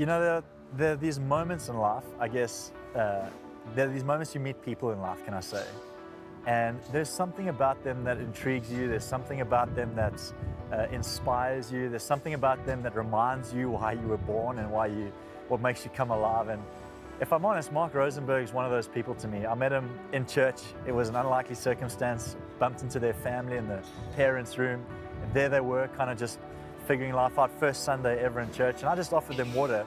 You know, there are these moments in life, I guess, there are these moments you meet people in life, can I say? And there's something about them that intrigues you. There's something about them that inspires you. There's something about them that reminds you why you were born and what makes you come alive. And if I'm honest, Marc Rosenberg is one of those people to me. I met him in church. It was an unlikely circumstance. Bumped into their family in the parents' room. And there they were, kind of just figuring life out. First Sunday ever in church. And I just offered them water.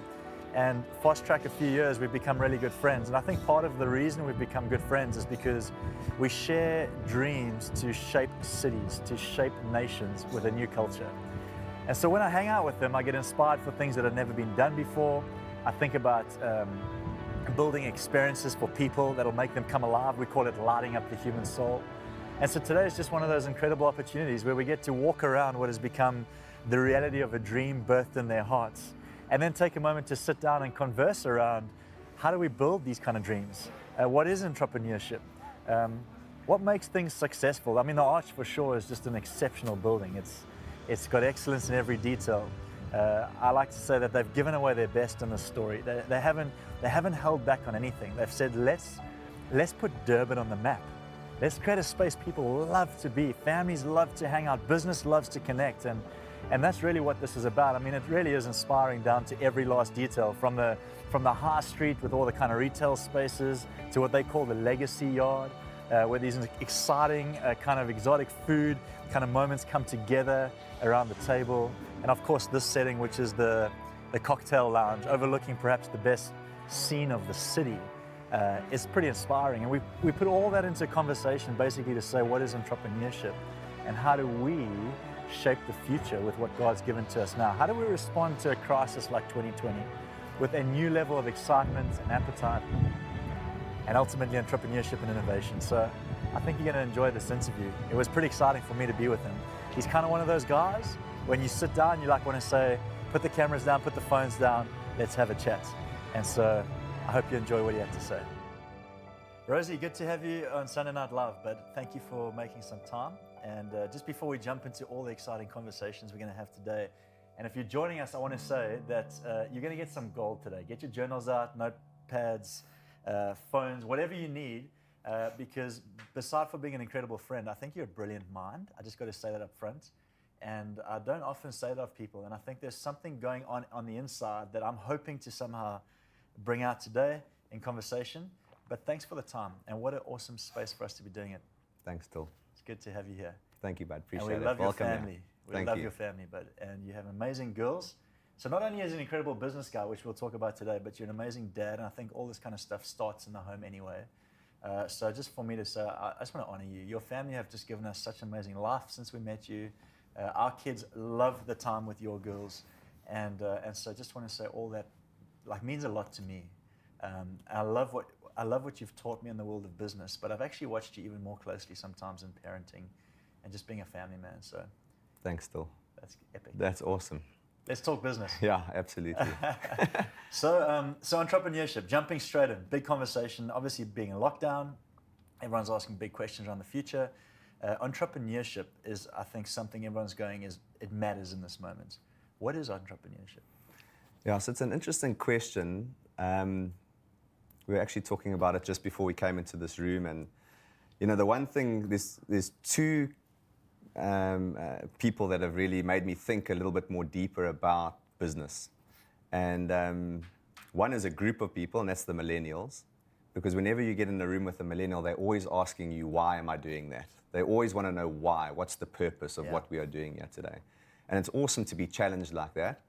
And fast track a few years, we've become really good friends. And I think part of the reason we've become good friends is because we share dreams to shape cities, to shape nations with a new culture. And so when I hang out with them, I get inspired for things that have never been done before. I think about building experiences for people that'll make them come alive. We call it lighting up the human soul. And so today is just one of those incredible opportunities where we get to walk around what has become the reality of a dream birthed in their hearts. And then take a moment to sit down and converse around how do we build these kind of dreams? What is entrepreneurship? What makes things successful? I mean, the Arch for sure is just an exceptional building. It's got excellence in every detail. I like to say that they've given away their best in this story. They haven't held back on anything. They've said, let's put Durban on the map. Let's create a space people love to be. Families love to hang out. Business loves to connect. And that's really what this is about. I mean, it really is inspiring down to every last detail, from the high street with all the kind of retail spaces to what they call the legacy yard, where these exciting kind of exotic food kind of moments come together around the table. And of course, this setting, which is the cocktail lounge, overlooking perhaps the best scene of the city, is pretty inspiring. And we put all that into conversation basically to say, what is entrepreneurship and how do we shape the future with what God's given to us now? How do we respond to a crisis like 2020 with a new level of excitement and appetite and ultimately entrepreneurship and innovation? So I think you're going to enjoy this interview. It was pretty exciting for me to be with him. He's kind of one of those guys, when you sit down, you want to say, put the cameras down, put the phones down, let's have a chat. And so I hope you enjoy what he had to say. Rosie, good to have you on Sunday Night Live, but thank you for making some time. And just before we jump into all the exciting conversations we're going to have today, and if you're joining us, I want to say that you're going to get some gold today. Get your journals out, notepads, phones, whatever you need, because beside for being an incredible friend, I think you're a brilliant mind. I just got to say that up front. And I don't often say that of people. And I think there's something going on the inside that I'm hoping to somehow bring out today in conversation. But thanks for the time. And what an awesome space for us to be doing it. Thanks, Phil. Good to have you here. Thank you, bud. Appreciate and it. we love Welcome your family. here. We love your family, bud. And you have amazing girls. So not only as an incredible business guy, which we'll talk about today, but you're an amazing dad. And I think all this kind of stuff starts in the home anyway. So just for me to say, I just want to honor you. Your family have just given us such amazing life since we met you. Our kids love the time with your girls. And so just want to say all that means a lot to me. I love what you've taught me in the world of business, but I've actually watched you even more closely sometimes in parenting and just being a family man. So thanks, Phil. That's epic. That's awesome. Let's talk business. Yeah, absolutely. So entrepreneurship, jumping straight in, big conversation. Obviously, being in lockdown, everyone's asking big questions around the future. Entrepreneurship is, I think, something everyone's going is it matters in this moment. What is entrepreneurship? Yeah, so it's an interesting question. We were actually talking about it just before we came into this room, and you know, the one thing, there's two people that have really made me think a little bit more deeper about business, and one is a group of people, and that's the millennials, because whenever you get in a room with a millennial, they're always asking you, why am I doing that? They always want to know why, what's the purpose of what we are doing here today, and it's awesome to be challenged like that.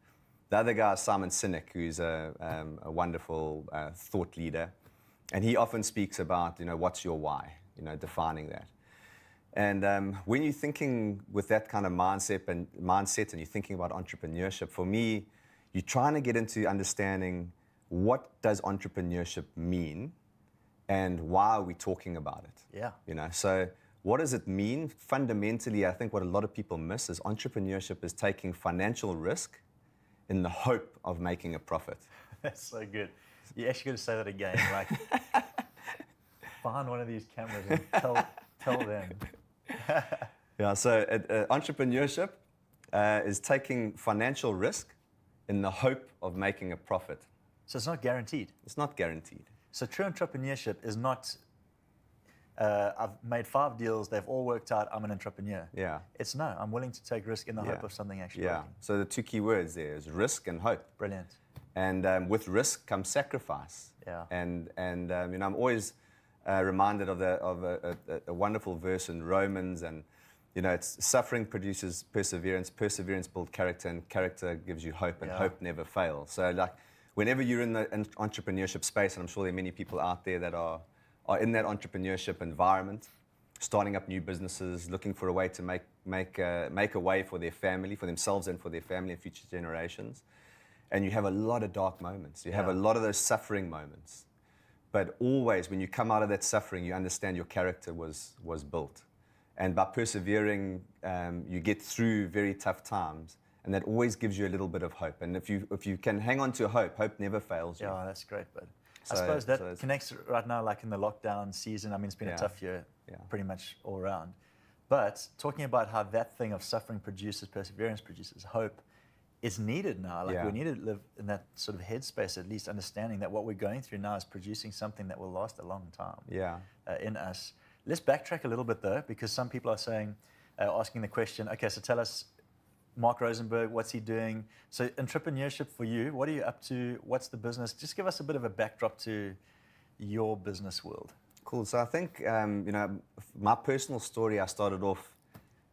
The other guy is Simon Sinek, who's a wonderful thought leader, and he often speaks about, what's your why, defining that. And when you're thinking with that kind of mindset and you're thinking about entrepreneurship, for me, you're trying to get into understanding what does entrepreneurship mean and why are we talking about it? Yeah. So what does it mean? Fundamentally, I think what a lot of people miss is entrepreneurship is taking financial risk in the hope of making a profit. That's so good. You actually got to say that again. Like, find one of these cameras and tell them. Yeah, so entrepreneurship is taking financial risk in the hope of making a profit. So it's not guaranteed. It's not guaranteed. So true entrepreneurship is not, I've made 5 deals, they've all worked out, I'm an entrepreneur. Yeah. It's no, I'm willing to take risk in the hope of something actually Yeah. working. So the 2 key words there is risk and hope. Brilliant. And with risk comes sacrifice. Yeah. And you know, I'm always reminded of a wonderful verse in Romans, and you know, it's suffering produces perseverance, perseverance builds character, and character gives you hope, and hope never fails. So like, whenever you're in the entrepreneurship space, and I'm sure there are many people out there that are in that entrepreneurship environment, starting up new businesses, looking for a way to make a way for their family, for themselves and for their family and future generations. And you have a lot of dark moments. You have a lot of those suffering moments. But always, when you come out of that suffering, you understand your character was built. And by persevering, you get through very tough times. And that always gives you a little bit of hope. And if you can hang on to hope, hope never fails you. Yeah, that's great, bud. I suppose that connects right now, like in the lockdown season. I mean, it's been a tough year, pretty much all around. But talking about how that thing of suffering produces perseverance, produces hope, is needed now. Like we need to live in that sort of headspace, at least understanding that what we're going through now is producing something that will last a long time in us. Let's backtrack a little bit though, because some people are saying, asking the question, okay, so tell us, Marc Rosenberg, what's he doing? So entrepreneurship for you, what are you up to? What's the business? Just give us a bit of a backdrop to your business world. Cool. So I think, you know, my personal story, I started off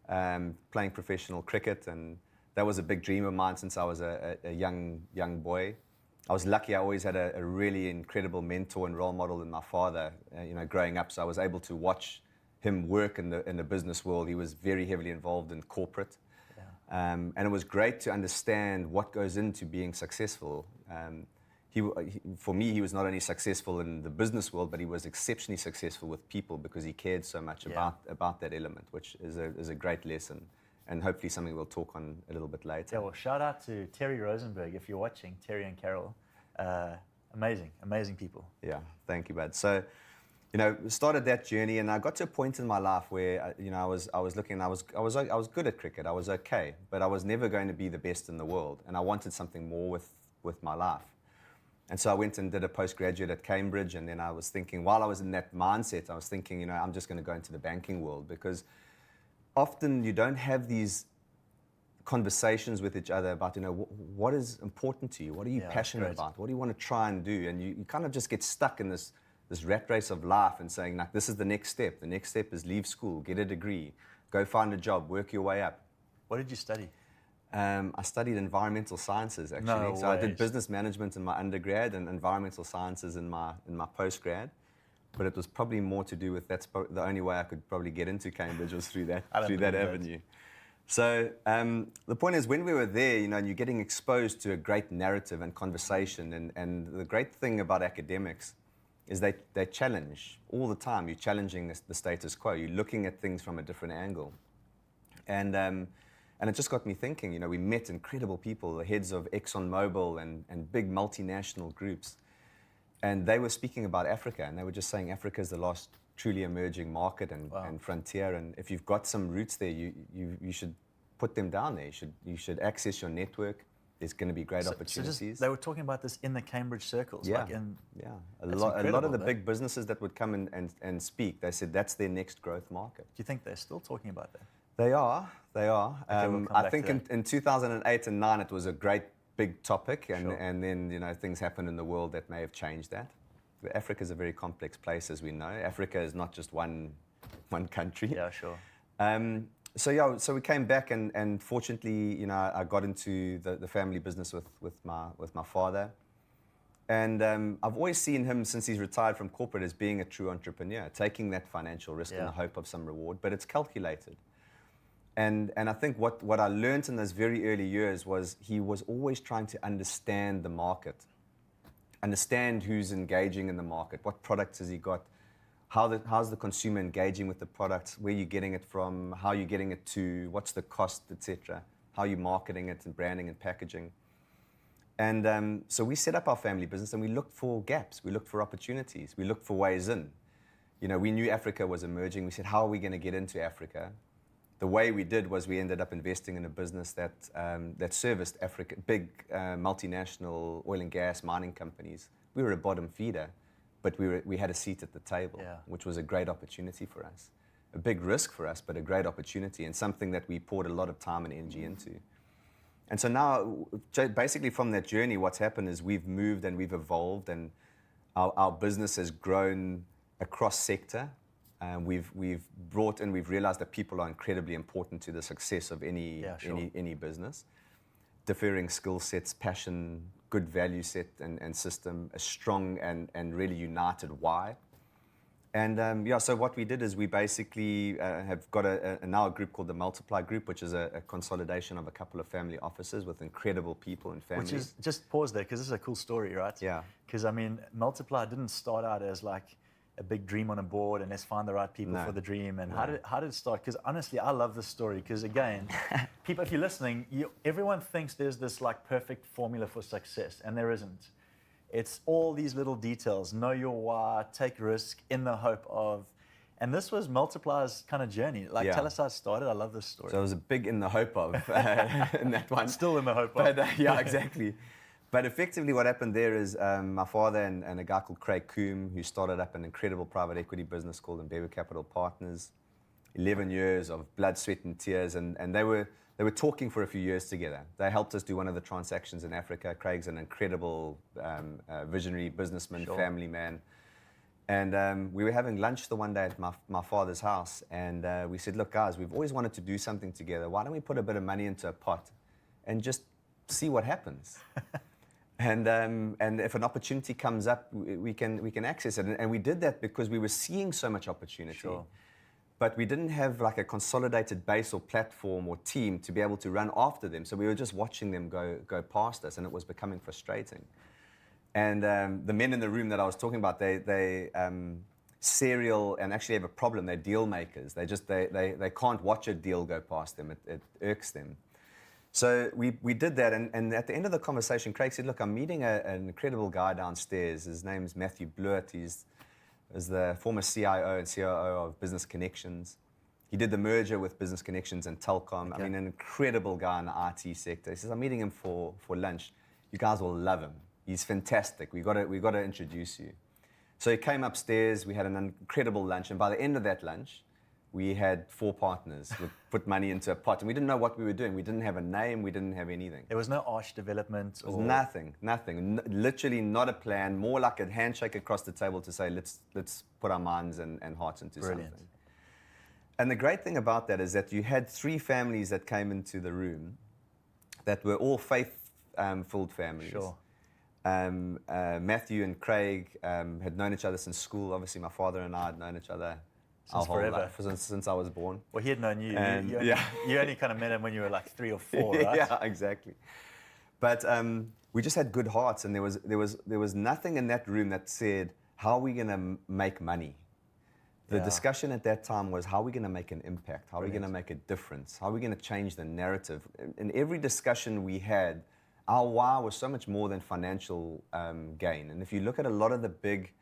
playing professional cricket, and that was a big dream of mine since I was a young boy. I was lucky. I always had a really incredible mentor and role model in my father, you know, growing up. So I was able to watch him work in the business world. He was very heavily involved in corporate. And it was great to understand what goes into being successful. For me, he was not only successful in the business world, but he was exceptionally successful with people because he cared so much about that element, which is a great lesson. And hopefully something we'll talk on a little bit later. Yeah, well, shout out to Terry Rosenberg, if you're watching, Terry and Carol. Amazing people. Yeah, thank you, bud. So, you know, started that journey, and I got to a point in my life where, you know, I was looking, I was good at cricket, I was okay, but I was never going to be the best in the world, and I wanted something more with my life. And so I went and did a postgraduate at Cambridge, and then I was thinking, while I was in that mindset, I was thinking, you know, I'm just going to go into the banking world, because often you don't have these conversations with each other about, you know, what is important to you, what are you passionate about, what do you want to try and do, and you kind of just get stuck in this rat race of life and saying, like, this is the next step. The next step is leave school, get a degree, go find a job, work your way up. What did you study? I studied environmental sciences, actually. No so I did business management in my undergrad and environmental sciences in my postgrad. But it was probably more to do with the only way I could probably get into Cambridge was through that avenue. So the point is, when we were there, you know, and you're getting exposed to a great narrative and conversation, and the great thing about academics is they challenge all the time. You're challenging the status quo. You're looking at things from a different angle. And it just got me thinking, you know, we met incredible people, the heads of ExxonMobil and big multinational groups. And they were speaking about Africa, and they were just saying Africa is the last truly emerging market and frontier. And if you've got some roots there, you should put them down there. You should access your network. There's going to be great opportunities. They were talking about this in the Cambridge circles. Yeah, a lot of the big businesses that would come and speak, they said that's their next growth market. Do you think they're still talking about that? They are. Okay, we'll I think in 2008 and 2009 it was a great big topic, and then, you know, things happened in the world that may have changed that. But Africa is a very complex place, as we know. Africa is not just one country. Yeah, sure. So we came back, and fortunately, you know, I got into the family business with my father, and I've always seen him since he's retired from corporate as being a true entrepreneur, taking that financial risk in the hope of some reward, but it's calculated. And I think what I learned in those very early years was he was always trying to understand the market, understand who's engaging in the market, what products has he got, how's the consumer engaging with the product, where you're getting it from, how you're getting it to, what's the cost, etc., how you're marketing it and branding and packaging. And so we set up our family business, and we looked for gaps, we looked for opportunities, we looked for ways in. You know, we knew Africa was emerging. We said, how are we going to get into Africa? the way we did was we ended up investing in a business that serviced Africa, big multinational oil and gas mining companies. We were a bottom feeder, but we had a seat at the table, which was a great opportunity for us. A big risk for us, but a great opportunity, and something that we poured a lot of time and energy into. And so now, basically from that journey, what's happened is we've moved and we've evolved, and our business has grown across sector. We've realized that people are incredibly important to the success of any business. Differing skill sets, passion, good value set and system, a strong and really united why. And so what we did is we basically have got now a group called the Multiply Group, which is a consolidation of a couple of family offices with incredible people and families. Which is, just pause there, because this is a cool story, right? Yeah. Because, I mean, Multiply didn't start out as like a big dream on a board and let's find the right people for the dream. And how did it start? Because honestly, I love this story because, again, people, if you're listening, everyone thinks there's this like perfect formula for success, and there isn't. It's all these little details. Know your why, take risk in the hope of, and this was Multiply's kind of journey. Like, tell us how it started. I love this story. So it was a big in the hope of in that one. Still in the hope of. But, yeah, exactly. But effectively what happened there is my father and a guy called Craig Coombe, who started up an incredible private equity business called Endeavour Capital Partners. 11 years of blood, sweat and tears, and they were talking for a few years together. They helped us do one of the transactions in Africa. Craig's an incredible visionary businessman, family man. And we were having lunch the one day at my father's house, and we said, look, guys, we've always wanted to do something together. Why don't we put a bit of money into a pot and just see what happens? And if an opportunity comes up, we can access it. And we did that because we were seeing so much opportunity. Sure. But we didn't have like a consolidated base or platform or team to be able to run after them. So we were just watching them go past us, and it was becoming frustrating. And the men in the room that I was talking about, they serial and actually have a problem. They're deal makers. They can't watch a deal go past them. It irks them. So we did that, and at the end of the conversation, Craig said, look, I'm meeting an incredible guy downstairs. His name's Matthew Blewett. He's the former CIO and COO of Business Connections. He did the merger with Business Connections and Telcom. Okay. I mean, an incredible guy in the IT sector. He says, I'm meeting him for lunch. You guys will love him. He's fantastic. We got to introduce you. So he came upstairs. We had an incredible lunch, and by the end of that lunch, we had 4 partners who put money into a pot, and we didn't know what we were doing. We didn't have a name. We didn't have anything. There was no arch development. There was nothing. Literally not a plan. More like a handshake across the table to say, let's put our minds and hearts into something. And the great thing about that is that you had 3 families that came into the room that were all faith-filled families. Sure. Matthew and Craig had known each other since school. Obviously, my father and I had known each other since forever. Since I was born. Well, he had known you. You only kind of met him when you were like 3 or 4, right? Yeah, exactly. But we just had good hearts, and there was nothing in that room that said, how are we going to make money? The discussion at that time was, how are we going to make an impact? How are we going to make a difference? How are we going to change the narrative? In every discussion we had, our why was so much more than financial gain. And if you look at a lot of the big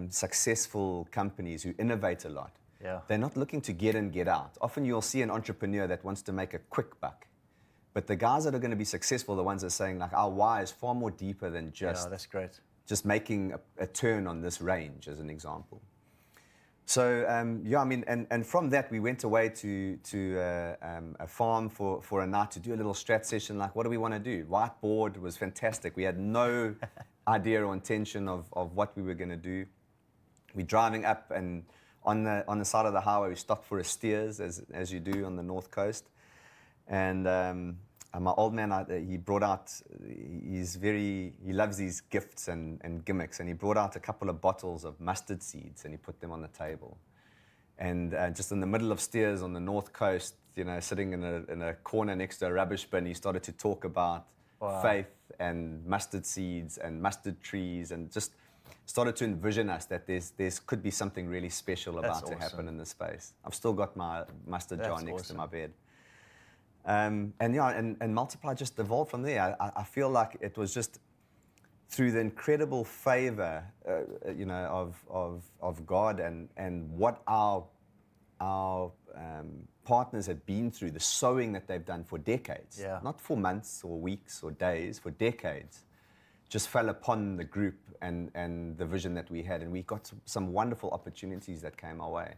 successful companies who innovate a lot, they're not looking to get in, get out. Often you'll see an entrepreneur that wants to make a quick buck. But the guys that are going to be successful are the ones that are saying, like, our why is far more deeper than just, that's great. just making a turn on this range, as an example. So, I mean, and from that, we went away to a farm for a night to do a little strat session, like, what do we want to do? Whiteboard was fantastic. We had no idea or intention of what we were going to do. We're driving up, and on the side of the highway, we stopped for a steers, as you do on the North Coast. And my old man, he brought out, he loves these gifts and gimmicks, and he brought out a couple of bottles of mustard seeds, and he put them on the table. And just in the middle of steers on the North Coast, you know, sitting in a corner next to a rubbish bin, he started to talk about faith and mustard seeds and mustard trees, and just started to envision us that there's could be something really special about to happen in this space. I've still got my mustard jar next to my bed. And Multiply just evolved from there. I feel like it was just through the incredible favor, of God and what our our partners had been through, the sowing that they've done for decades, Yeah. not for months or weeks or days, for decades, just fell upon the group and the vision that we had. And we got some wonderful opportunities that came our way.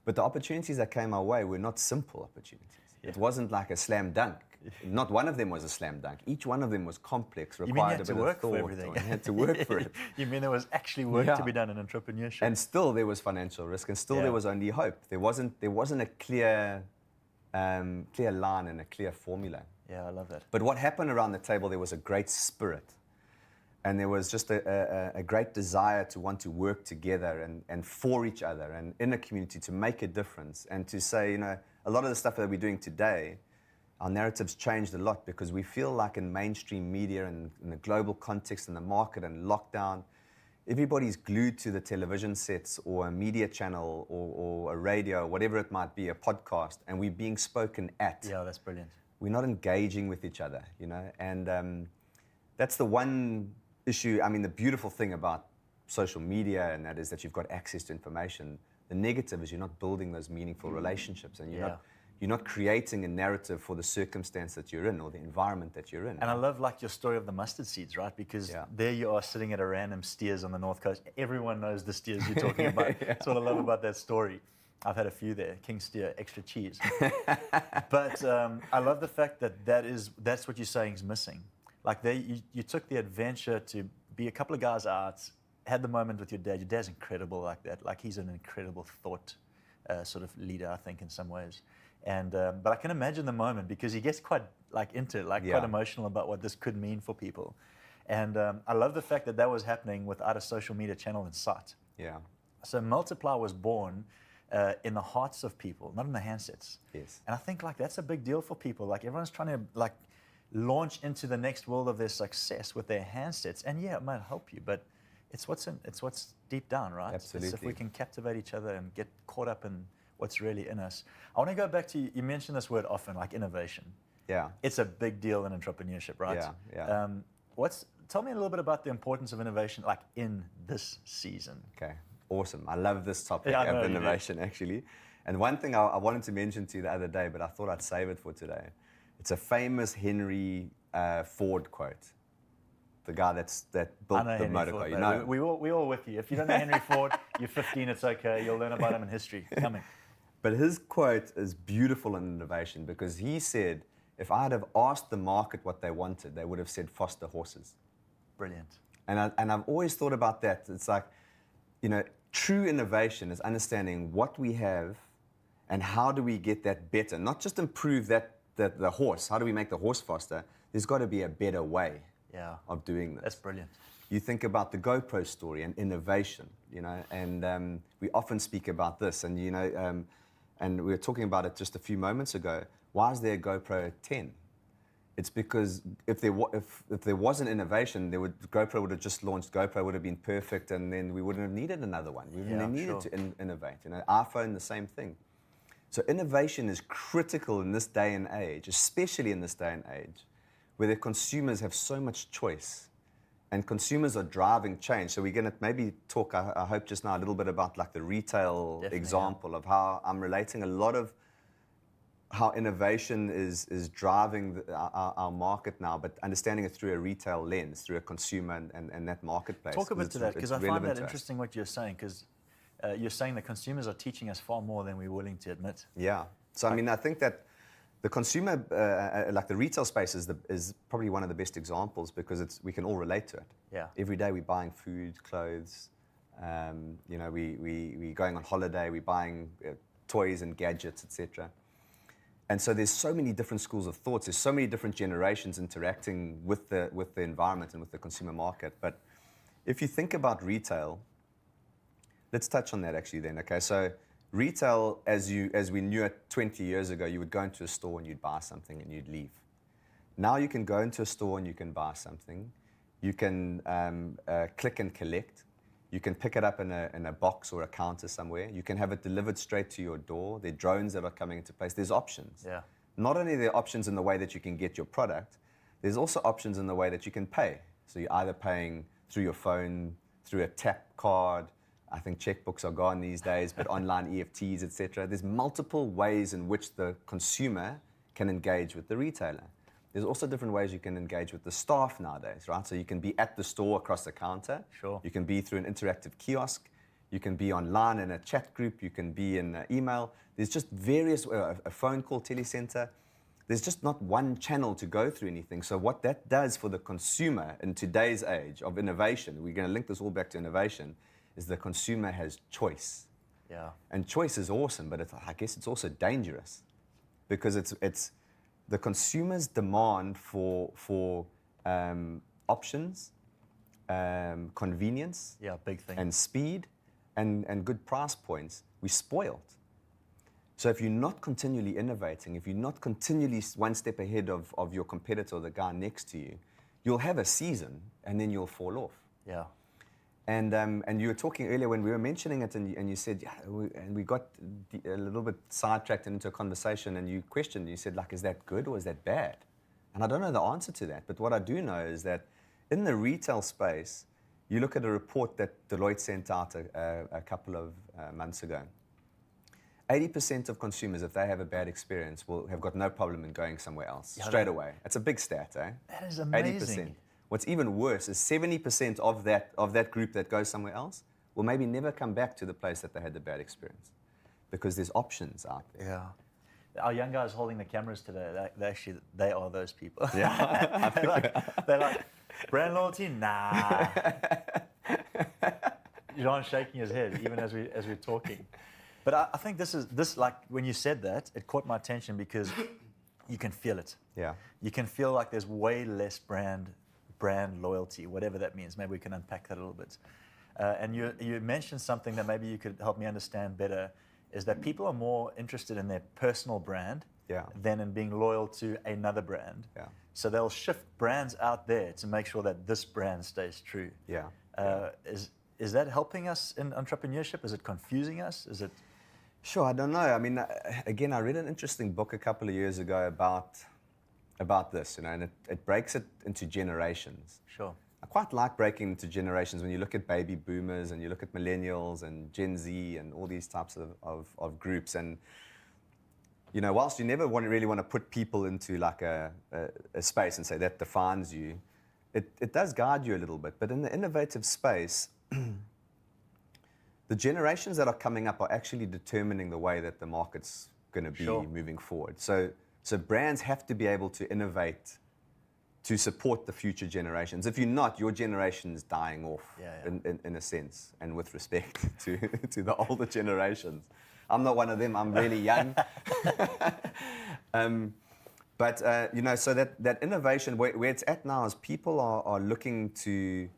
But the opportunities that came our way were not simple opportunities. Yeah. It wasn't like a slam dunk. Not one of them was a slam dunk. Each one of them was complex, You mean you required had a to bit work of for thought. everything? Or you had to work for it. You mean there was actually work Yeah. to be done in entrepreneurship? And still there was financial risk, and still Yeah. there was only hope. There wasn't a clear line and a clear formula. Yeah, I love that. But what happened around the table, there was a great spirit. And there was just a great desire to want to work together and for each other and in a community to make a difference and to say, a lot of the stuff that we're doing today, our narrative's changed a lot because we feel like in mainstream media and in the global context and the market and lockdown, everybody's glued to the television sets or a media channel or a radio, whatever it might be, a podcast, and we're being spoken at. Yeah, that's brilliant. We're not engaging with each other, and that's the one issue. I mean, the beautiful thing about social media and that is that you've got access to information. The negative is you're not building those meaningful relationships, and you're not creating a narrative for the circumstance that you're in or the environment that you're in. And I love your story of the mustard seeds, right? Because there you are sitting at a random steers on the North Coast. Everyone knows the steers you're talking about. That's what I love about that story. I've had a few there, king steer, extra cheese. But I love the fact that that's what you're saying is missing. Like you took the adventure to be a couple of guys out, had the moment with your dad. Your dad's incredible like that. Like he's an incredible thought sort of leader, I think, in some ways. And but I can imagine the moment because he gets quite into it, quite emotional about what this could mean for people. And I love the fact that was happening without a social media channel in sight. Yeah. So Multiply was born in the hearts of people, not in the handsets. Yes. And I think that's a big deal for people. Like everyone's trying to launch into the next world of their success with their handsets. And yeah, it might help you, but it's what's deep down, right? Absolutely. It's if we can captivate each other and get caught up in what's really in us. I want to go back to, you mentioned this word often, like innovation. Yeah. It's a big deal in entrepreneurship, right? Yeah. Tell me a little bit about the importance of innovation, in this season. Okay, awesome. I love this topic Yeah, of innovation, actually. And one thing I wanted to mention to you the other day, but I thought I'd save it for today. It's a famous Henry Ford quote. The guy that built the motor car. You know, we all with you. If you don't know Henry Ford, you're 15, it's okay. You'll learn about him in history. Coming. But his quote is beautiful in innovation because he said, if I'd have asked the market what they wanted, they would have said foster horses. Brilliant. And I've always thought about that. It's like, true innovation is understanding what we have and how do we get that better. Not just improve the horse. How do we make the horse faster? There's got to be a better way of doing this. That's brilliant. You think about the GoPro story and innovation, and we often speak about this. And, and we were talking about it just a few moments ago. Why is there a GoPro 10? It's because if there was an innovation, GoPro would have just launched. GoPro would have been perfect, and then we wouldn't have needed another one. We wouldn't have needed to innovate. iPhone, the same thing. So innovation is critical in this day and age, especially in this day and age, where the consumers have so much choice, and consumers are driving change. So we're going to maybe talk, I hope, just now a little bit about the retail example of how I'm relating a lot of how innovation is driving our market now, but understanding it through a retail lens, through a consumer and that marketplace. Talk a bit to that, because I find that interesting what you're saying, because you're saying that consumers are teaching us far more than we're willing to admit. Yeah. So, I think that the consumer, the retail space is probably one of the best examples because we can all relate to it. Yeah. Every day we're buying food, clothes, we're going on holiday, we're buying toys and gadgets, etc. And so there's so many different schools of thoughts. There's so many different generations interacting with the environment and with the consumer market. But if you think about retail, let's touch on that actually then. Okay, so retail, as we knew it 20 years ago, you would go into a store and you'd buy something and you'd leave. Now you can go into a store and you can buy something. You can click and collect. You can pick it up in a box or a counter somewhere. You can have it delivered straight to your door. There are drones that are coming into place. There's options. Yeah. Not only are there options in the way that you can get your product, there's also options in the way that you can pay. So you're either paying through your phone, through a tap card, I think checkbooks are gone these days, but online EFTs, etc. There's multiple ways in which the consumer can engage with the retailer. There's also different ways you can engage with the staff nowadays, right? So you can be at the store across the counter. Sure. You can be through an interactive kiosk. You can be online in a chat group. You can be in email. There's just various, a phone call, telecenter. There's just not one channel to go through anything. So what that does for the consumer in today's age of innovation, we're going to link this all back to innovation, is the consumer has choice. Yeah. And choice is awesome, but I guess it's also dangerous because it's the consumer's demand for options, convenience, Yeah, big thing. and speed, and good price points. We're spoiled. So if you're not continually innovating, if you're not continually one step ahead of your competitor or the guy next to you, you'll have a season and then you'll fall off. Yeah. And you were talking earlier when we were mentioning it, and you said, yeah, and we got a little bit sidetracked into a conversation, and you questioned, you said, like, is that good or is that bad? And I don't know the answer to that, but what I do know is that in the retail space, you look at a report that Deloitte sent out a couple of months ago. 80% of consumers, if they have a bad experience, will have got no problem in going somewhere else straight away. That's a big stat, eh? That is amazing. 80%. What's even worse is 70% of that group that goes somewhere else will maybe never come back to the place that they had the bad experience because there's options out there. Yeah. Our young guys holding the cameras today, they are those people. Yeah. they're like, brand loyalty? Nah. Jean's shaking his head even as we're talking. But I think this like when you said that, it caught my attention because you can feel it. Yeah. You can feel like there's way less brand loyalty, whatever that means. Maybe we can unpack that a little bit. And you mentioned something that maybe you could help me understand better, is that people are more interested in their personal brand than in being loyal to another brand. Yeah. So they'll shift brands out there to make sure that this brand stays true. Yeah. Is that helping us in entrepreneurship? Is it confusing us? Is it? Sure, I don't know. I mean, again, I read an interesting book a couple of years ago about this, and it breaks it into generations. Sure. I quite like breaking into generations when you look at baby boomers and you look at millennials and Gen Z and all these types of groups. And, whilst you never really want to put people into like a space and say that defines you, it does guide you a little bit. But in the innovative space, the generations that are coming up are actually determining the way that the market's going to be moving forward. So brands have to be able to innovate to support the future generations. If you're not, your generation is dying off in a sense, and with respect to the older generations. I'm not one of them. I'm really young. But so that innovation, where it's at now is people are looking to,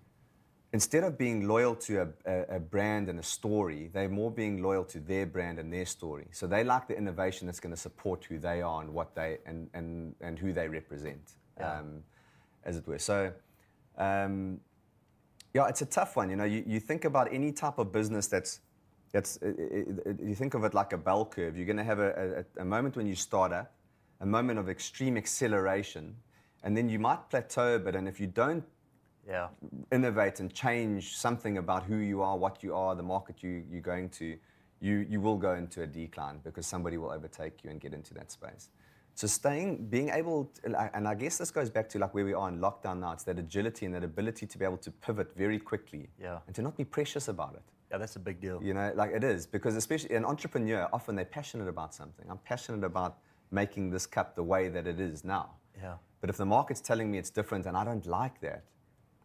instead of being loyal to a brand and a story, they're more being loyal to their brand and their story. So they like the innovation that's going to support who they are and what they and who they represent, as it were. So, it's a tough one. You think about any type of business you think of it like a bell curve. You're going to have a moment when you start up, a moment of extreme acceleration, and then you might plateau a bit. And if you don't innovate and change something about who you are, what you are, the market you're going to, you will go into a decline because somebody will overtake you and get into that space. So being able to, and I guess this goes back to like where we are in lockdown now, it's that agility and that ability to be able to pivot very quickly and to not be precious about it. Yeah, that's a big deal. Like it is, because especially an entrepreneur, often they're passionate about something. I'm passionate about making this cup the way that it is now. Yeah. But if the market's telling me it's different and I don't like that,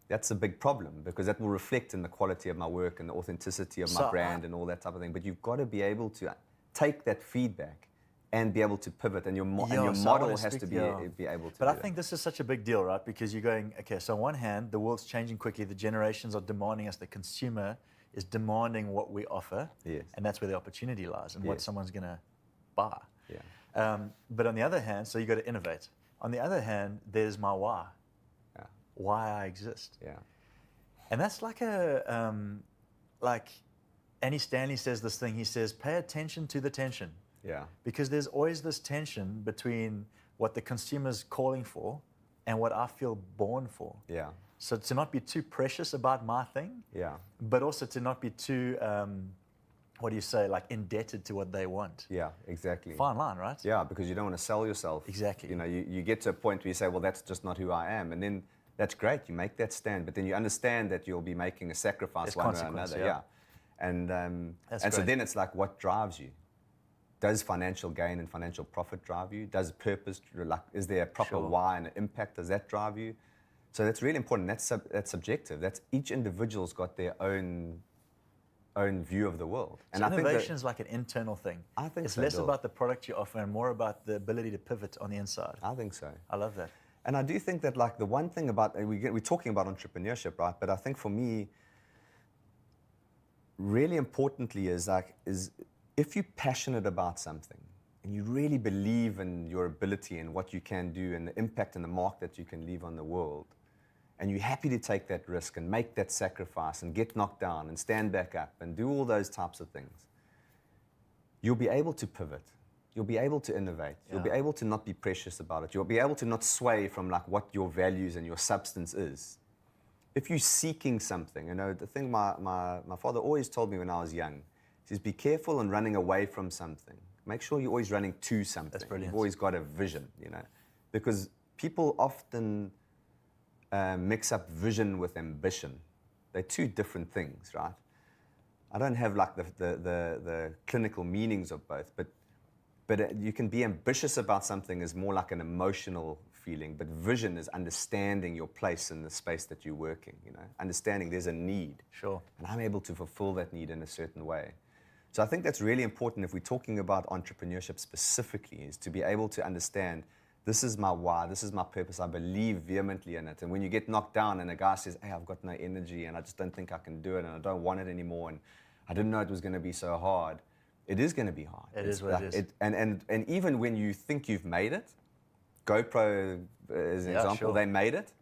that's a big problem, because that will reflect in the quality of my work and the authenticity of my brand and all that type of thing. But you've got to be able to take that feedback and be able to pivot, and your model has to be able to. But I think this is such a big deal, right? Because you're going, okay, so on one hand, the world's changing quickly, the generations are demanding us, the consumer is demanding what we offer, and that's where the opportunity lies and what someone's going to buy. Yeah. But on the other hand, so you got to innovate. On the other hand, there's my why. Why I exist. Yeah. And that's like like Annie Stanley says this thing, he says, pay attention to the tension. Yeah. Because there's always this tension between what the consumer's calling for and what I feel born for. Yeah. So to not be too precious about my thing, Yeah. but also to not be too, what do you say, like indebted to what they want. Yeah, exactly. Fine line, right? Yeah, because you don't want to sell yourself. Exactly. You know, you get to a point where you say, well, that's just not who I am. And then that's great. You make that stand, but then you understand that you'll be making a sacrifice There's one way or consequence, another. yeah. And That's so great. then it's like, what drives you? Does financial gain and financial profit drive you? Does purpose, like, is there a proper Sure. why and an impact? Does that drive you? So that's really important. That's subjective. That's each individual's got their own view of the world. So innovation is like an internal thing. I think it's so, less Bill. about the product you offer and more about the ability to pivot on the inside. I think so. I love that. And I do think that, like, the one thing about, and we're talking about entrepreneurship, right? But I think for me, really importantly is if you're passionate about something and you really believe in your ability and what you can do and the impact and the mark that you can leave on the world, and you're happy to take that risk and make that sacrifice and get knocked down and stand back up and do all those types of things, you'll be able to pivot. You'll be able to innovate. You'll be Yeah. able to not be precious about it. You'll be able to not sway from, like, what your values and your substance is. If you're seeking something, you know, the thing my father always told me when I was young, he says, be careful in running away from something. Make sure you're always running to something. That's brilliant. You've always got a vision, you know, because people often mix up vision with ambition. They're two different things, right? I don't have, like, the clinical meanings of both, but you can be ambitious about something as more like an emotional feeling, but vision is understanding your place in the space that you're working, you know, understanding there's a need. Sure. And I'm able to fulfill that need in a certain way. So I think that's really important if we're talking about entrepreneurship specifically, is to be able to understand, this is my why, this is my purpose, I believe vehemently in it. And when you get knocked down and a guy says, hey, I've got no energy and I just don't think I can do it and I don't want it anymore and I didn't know it was going to be so hard, it is going to be hard. It is what it is. And even when you think you've made it, GoPro as an example, sure. they made it.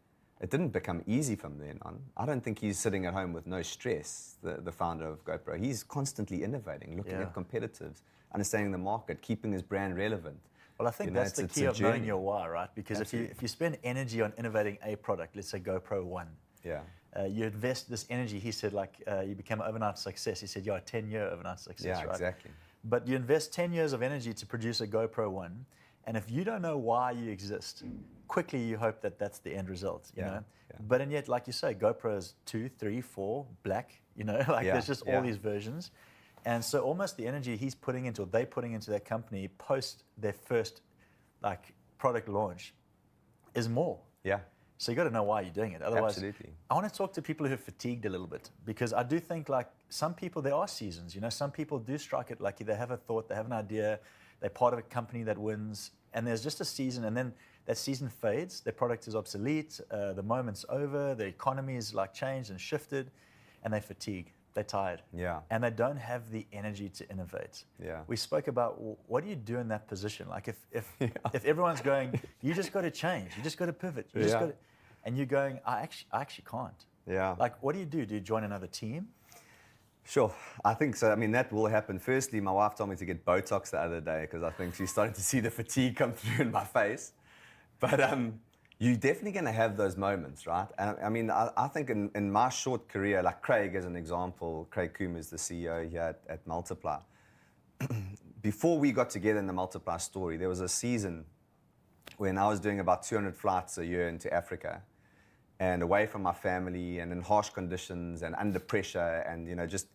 It didn't become easy from then on. I don't think he's sitting at home with no stress, the founder of GoPro. He's constantly innovating, looking Yeah. at competitors, understanding the market, keeping his brand relevant. Well, I think You know, that's the it's key a of knowing journey. your why, right? Because if you spend energy on innovating a product, let's say GoPro 1, Yeah. you invest this energy. He said, like, you became an overnight success. He said, yeah, a 10-year overnight success, Yeah, right? exactly. But you invest 10 years of energy to produce a GoPro 1, and if you don't know why you exist, quickly you hope that that's the end result, you Yeah, know? yeah. But and yet, like you say, GoPro's 2, 3, 4, black, you know? Like, Yeah, there's just yeah. all these versions. And so almost the energy he's putting into, or they putting into that company post their first, like, product launch is more. Yeah. So you got to know why you're doing it. Otherwise, Absolutely. I want to talk to people who are fatigued a little bit, because I do think, like, some people, there are seasons, you know, some people do strike it lucky. They have a thought, they have an idea, they're part of a company that wins, and there's just a season, and then that season fades, their product is obsolete, the moment's over, the economy is, like, changed and shifted, and they fatigue, they're tired. Yeah. And they don't have the energy to innovate. Yeah. We spoke about, what do you do in that position? Like, if everyone's going, you just got to change, you just got to pivot, you just Yeah. got to, and you're going, I actually can't. Yeah. Like, what do you do? Do you join another team? Sure, I think so. I mean, that will happen. Firstly, my wife told me to get Botox the other day because I think she's starting to see the fatigue come through in my face. But you're definitely going to have those moments, right? And I mean, I think in my short career, like Craig as an example, Craig Coombe is the CEO here at Multiply. Before we got together in the Multiply story, there was a season when I was doing about 200 flights a year into Africa, and away from my family and in harsh conditions and under pressure and, you know, just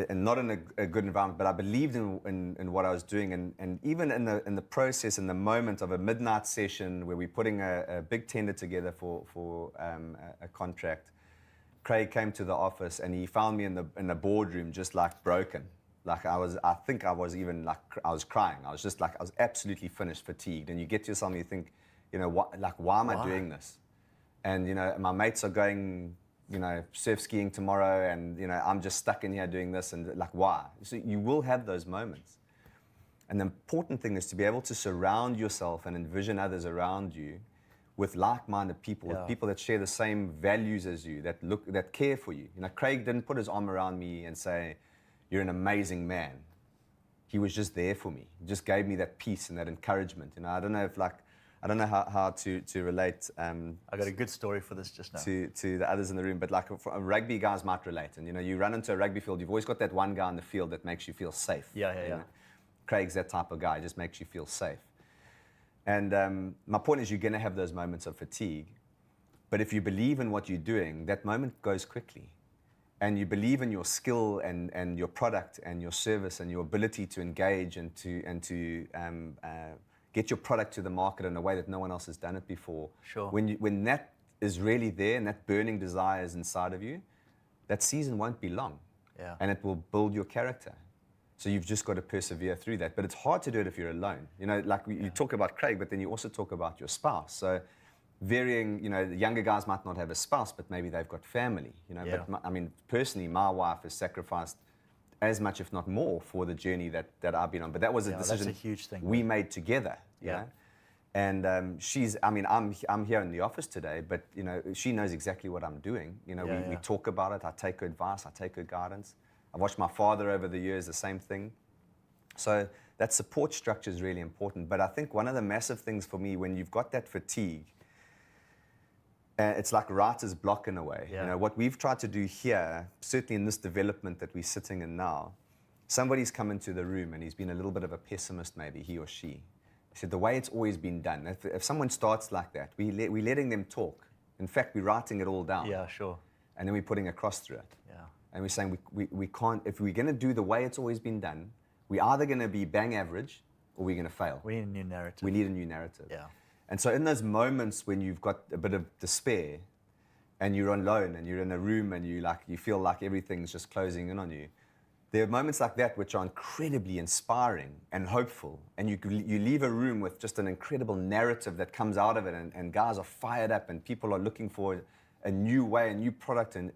and not in a good environment, but I believed in what I was doing. And even in the process, in the moment of a midnight session where we're putting a big tender together for a contract, Craig came to the office and he found me in the boardroom just, like, broken. Like, I was crying. I was just, like, I was absolutely finished, fatigued. And you get to yourself and you think, you know, why am I doing this? And, you know, my mates are going, you know, surf skiing tomorrow, and, you know, I'm just stuck in here doing this, and, like, why? So you will have those moments. And the important thing is to be able to surround yourself and envision others around you with like-minded people, with people that share the same values as you, that care for you. You know, Craig didn't put his arm around me and say, you're an amazing man. He was just there for me. He just gave me that peace and that encouragement. You know, I don't know if, like, I don't know how to relate I got a good story for this just now. to the others in the room, but like rugby guys might relate. And you run into a rugby field, you've always got that one guy in the field that makes you feel safe. Yeah. Craig's that type of guy, just makes you feel safe. And my point is, you're going to have those moments of fatigue, but if you believe in what you're doing, that moment goes quickly. And you believe in your skill and your product and your service and your ability to engage and to get your product to the market in a way that no one else has done it before. Sure. When that is really there and that burning desire is inside of you, that season won't be long. Yeah. And it will build your character. So you've just got to persevere through that. But it's hard to do it if you're alone. You talk about Craig, but then you also talk about your spouse. So varying, the younger guys might not have a spouse, but maybe they've got family. Yeah. But personally, my wife has sacrificed as much, if not more, for the journey that I've been on. But that was a decision that's a huge thing, we made together. Yeah. And I'm here in the office today, but she knows exactly what I'm doing. We talk about it. I take her advice. I take her guidance. I've watched my father over the years, the same thing. So that support structure is really important. But I think one of the massive things for me, when you've got that fatigue, it's like writer's block in a way. Yeah. What we've tried to do here, certainly in this development that we're sitting in now, somebody's come into the room and he's been a little bit of a pessimist, maybe, he or she. He said, the way it's always been done, if someone starts like that, we're letting them talk. In fact, we're writing it all down. Yeah, sure. And then we're putting a cross through it. Yeah. And we're saying we can't, if we're going to do the way it's always been done, we're either going to be bang average or we're going to fail. We need a new narrative. We need a new narrative. Yeah. And so in those moments when you've got a bit of despair and you're alone and you're in a room and you feel like everything's just closing in on you, there are moments like that which are incredibly inspiring and hopeful. And you leave a room with just an incredible narrative that comes out of it, and guys are fired up and people are looking for a new way, a new product, and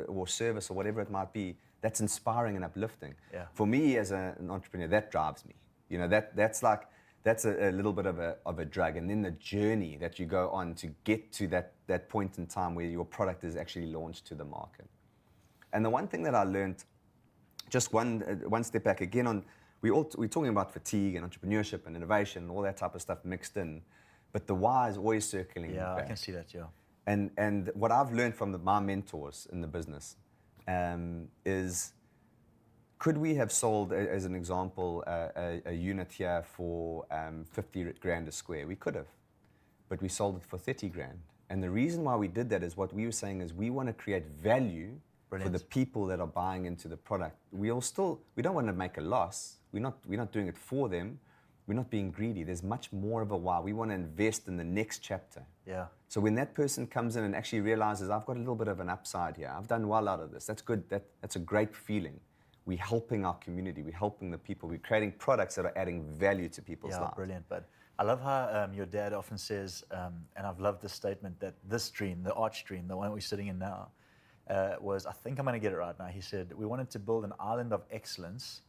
or service or whatever it might be. That's inspiring and uplifting. Yeah. For me as an entrepreneur, that drives me. That's a little bit of a drug. And then the journey that you go on to get to that point in time where your product is actually launched to the market. And the one thing that I learned, just one step back again, we're talking about fatigue and entrepreneurship and innovation and all that type of stuff mixed in, but the why is always circling back. Yeah, I can see that, yeah. And what I've learned from my mentors in the business is, could we have sold, as an example, a unit here for 50 grand a square? We could have, but we sold it for 30 grand. And the reason why we did that is what we were saying is we want to create value for the people that are buying into the product. We don't want to make a loss. We're not doing it for them. We're not being greedy. There's much more of a why. We want to invest in the next chapter. Yeah. So when that person comes in and actually realizes, I've got a little bit of an upside here, I've done well out of this, that's good. That's a great feeling. We're helping our community. We're helping the people. We're creating products that are adding value to people's lives. Yeah, brilliant. But I love how your dad often says, and I've loved this statement, that this dream, the arch dream, the one we're sitting in now, was, I think I'm going to get it right now, he said, we wanted to build an island of excellence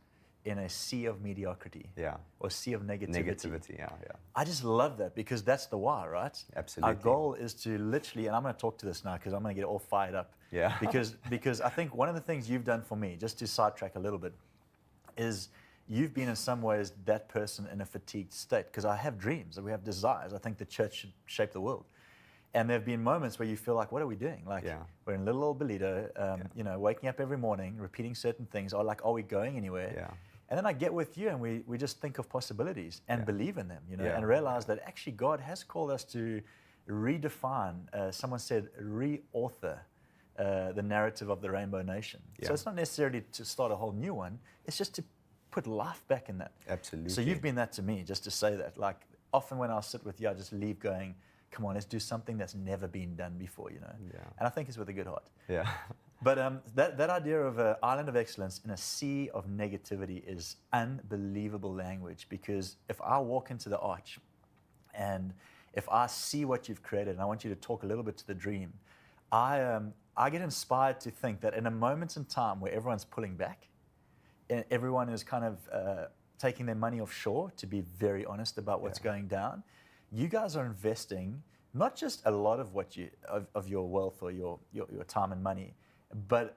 in a sea of mediocrity. Yeah. Or sea of negativity. Yeah. I just love that, because that's the why, right? Absolutely. Our goal is to literally, and I'm going to talk to this now because I'm going to get all fired up. Yeah. Because I think one of the things you've done for me, just to sidetrack a little bit, is you've been in some ways that person in a fatigued state, because I have dreams and we have desires. I think the church should shape the world. And there have been moments where you feel like, what are we doing? Like, we're in little old Belito, waking up every morning, repeating certain things, or like, are we going anywhere? Yeah. And then I get with you and we just think of possibilities and believe in them, Yeah. and realize that actually God has called us to redefine, someone said, re-author the narrative of the Rainbow Nation. Yeah. So it's not necessarily to start a whole new one, it's just to put life back in that. Absolutely. So you've been that to me, just to say that. Like, often when I sit with you, I just leave going, come on, let's do something that's never been done before, Yeah. And I think it's with a good heart. Yeah. But that idea of an island of excellence in a sea of negativity is unbelievable language, because if I walk into the arch and if I see what you've created, and I want you to talk a little bit to the dream, I get inspired to think that in a moment in time where everyone's pulling back, and everyone is kind of taking their money offshore, to be very honest about what's going down, you guys are investing not just a lot of what of your wealth or your time and money, but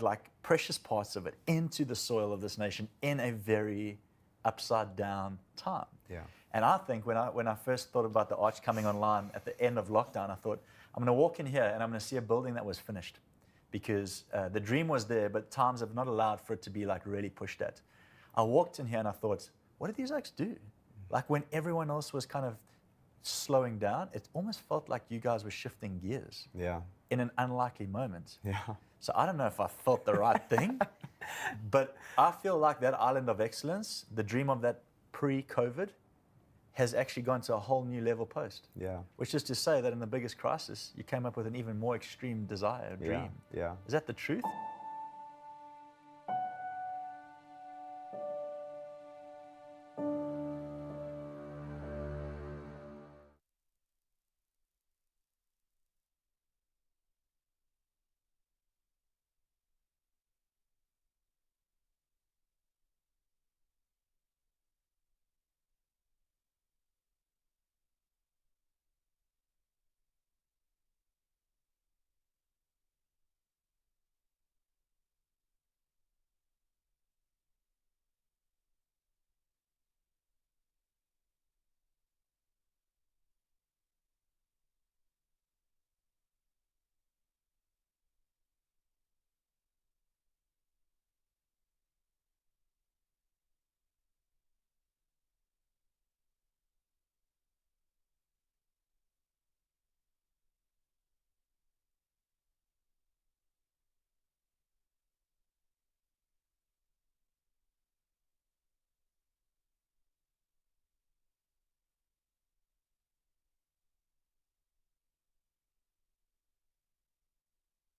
like precious parts of it into the soil of this nation in a very upside down time. Yeah. And I think when I first thought about the arch coming online at the end of lockdown, I thought, I'm going to walk in here and I'm going to see a building that was finished, because the dream was there, but times have not allowed for it to be like really pushed at. I walked in here and I thought, what did these guys do? Like when everyone else was kind of slowing down, it almost felt like you guys were shifting gears Yeah. in an unlikely moment. Yeah. So I don't know if I felt the right thing, but I feel like that island of excellence, the dream of that pre-COVID, has actually gone to a whole new level post. Yeah. Which is to say that in the biggest crisis, you came up with an even more extreme desire, dream. Yeah. Is that the truth?